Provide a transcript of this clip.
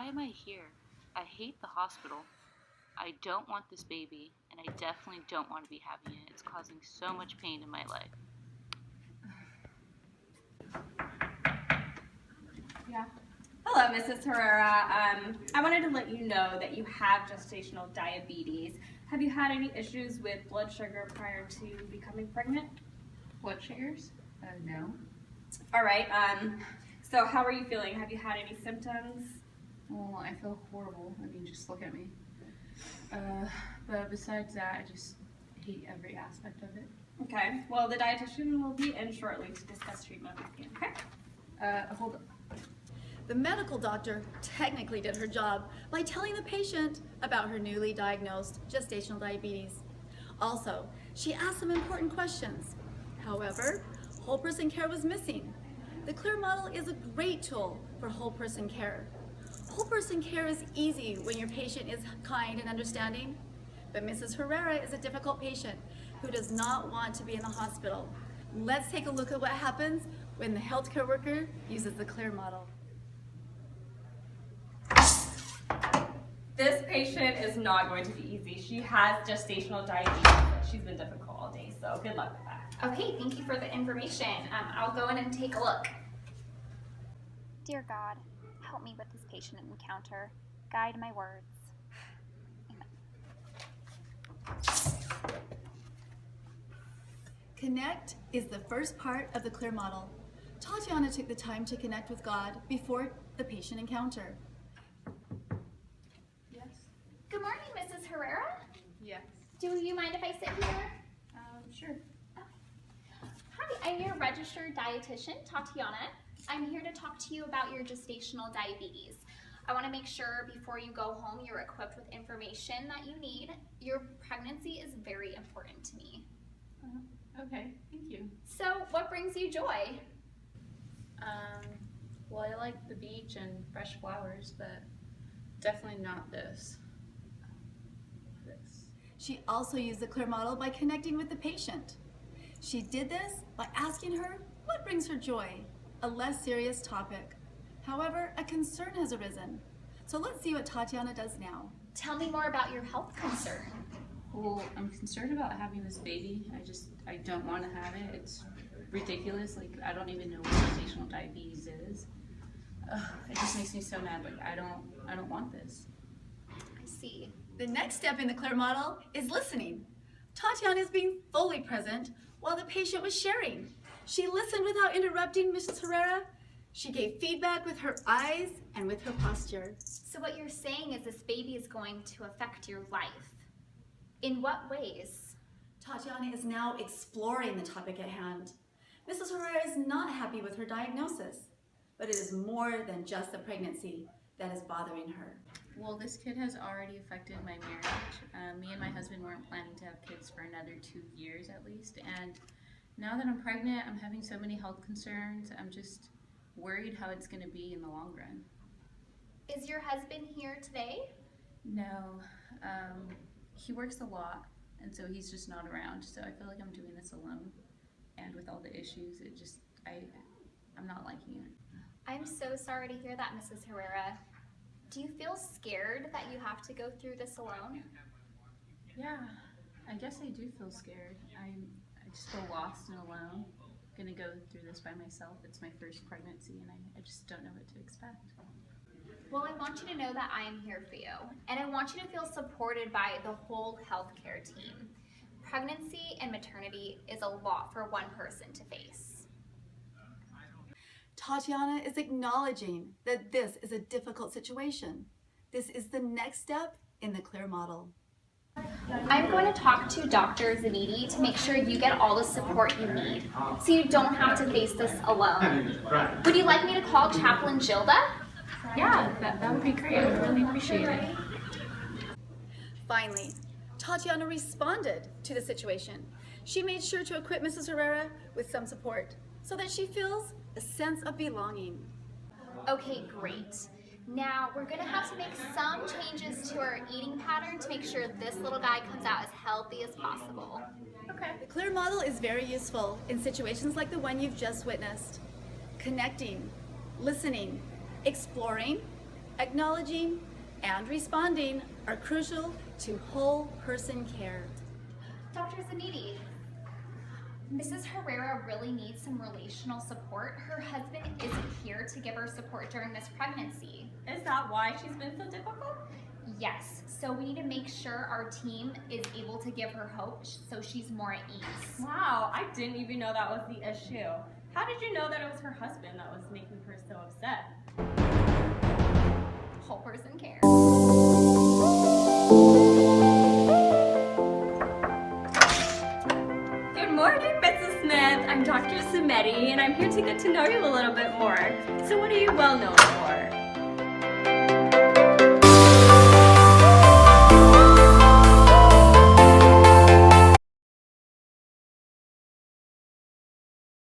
am I here? I hate the hospital. I don't want this baby, and I definitely don't want to be having it. It's causing so much pain in my life. Yeah. Hello, Mrs. Herrera. I wanted to let you know that you have gestational diabetes. Have you had any issues with blood sugar prior to becoming pregnant? Blood sugars? No. All right. So how are you feeling? Have you had any symptoms? Well, I feel horrible. I mean, just look at me. But besides that, I just hate every aspect of it. Okay. Well, the dietitian will be in shortly to discuss treatment with you. Okay. Hold on. The medical doctor technically did her job by telling the patient about her newly diagnosed gestational diabetes. Also, she asked some important questions. However, whole person care was missing. The CLEAR model is a great tool for whole person care. Whole person care is easy when your patient is kind and understanding, but Mrs. Herrera is a difficult patient who does not want to be in the hospital. Let's take a look at what happens when the healthcare worker uses the CLEAR model. This patient is not going to be easy. She has gestational diabetes. She's been difficult all day, so good luck with that. Okay, thank you for the information. I'll go in and take a look. Dear God, help me with this patient encounter. Guide my words. Amen. Connect is the first part of the CLEAR model. Tatiana took the time to connect with God before the patient encounter. Yes? Good morning, Mrs. Herrera. Yes. Do you mind if I sit here? Sure. Hi, I'm your registered dietitian, Tatiana. I'm here to talk to you about your gestational diabetes. I want to make sure before you go home you're equipped with information that you need. Your pregnancy is very important to me. Okay, thank you. So, what brings you joy? Well, I like the beach and fresh flowers, but definitely not this. She also used the CLEAR model by connecting with the patient. She did this by asking her what brings her joy, a less serious topic. However, a concern has arisen. So let's see what Tatiana does now. Tell me more about your health concern. Well, I'm concerned about having this baby. I don't want to have it. It's ridiculous. Like, I don't even know what gestational diabetes is. It just makes me so mad. Like, I don't want this. I see. The next step in the CLEAR model is listening. Tatiana is being fully present while the patient was sharing. She listened without interrupting Mrs. Herrera. She gave feedback with her eyes and with her posture. So what you're saying is this baby is going to affect your life. In what ways? Tatiana is now exploring the topic at hand. Mrs. Herrera is not happy with her diagnosis, but it is more than just the pregnancy that is bothering her. Well, this kid has already affected my marriage. Me and my husband weren't planning to have kids for another 2 years at least, and now that I'm pregnant, I'm having so many health concerns. I'm just worried how it's going to be in the long run. Is your husband here today? No, he works a lot, and so he's just not around, so I feel like I'm doing this alone, and with all the issues, I'm not liking it. I'm so sorry to hear that, Mrs. Herrera. Do you feel scared that you have to go through this alone? Yeah, I guess I do feel scared. I just feel lost and alone. I'm gonna go through this by myself. It's my first pregnancy, and I just don't know what to expect. Well, I want you to know that I am here for you, and I want you to feel supported by the whole healthcare team. Pregnancy and maternity is a lot for one person to face. Tatiana is acknowledging that this is a difficult situation. This is the next step in the CLEAR model. I'm going to talk to Dr. Zaniti to make sure you get all the support you need, so you don't have to face this alone. Would you like me to call Chaplain Gilda? Yeah, that would be great. I would really appreciate it. Finally, Tatiana responded to the situation. She made sure to equip Mrs. Herrera with some support so that she feels a sense of belonging. Okay, great. Now, we're gonna have to make some changes to our eating pattern to make sure this little guy comes out as healthy as possible. Okay. The CLEAR model is very useful in situations like the one you've just witnessed. Connecting, listening, exploring, Acknowledging and responding are crucial to whole person care. Dr. Zamidi, Mrs. Herrera really needs some relational support. Her husband isn't here to give her support during this pregnancy. Is that why she's been so difficult? Yes, so we need to make sure our team is able to give her hope so she's more at ease. Wow, I didn't even know that was the issue. How did you know that it was her husband that was making her so upset? Whole person care. Good morning, Mrs. Smith. I'm Dr. Samedi, and I'm here to get to know you a little bit more. So what are you well known for?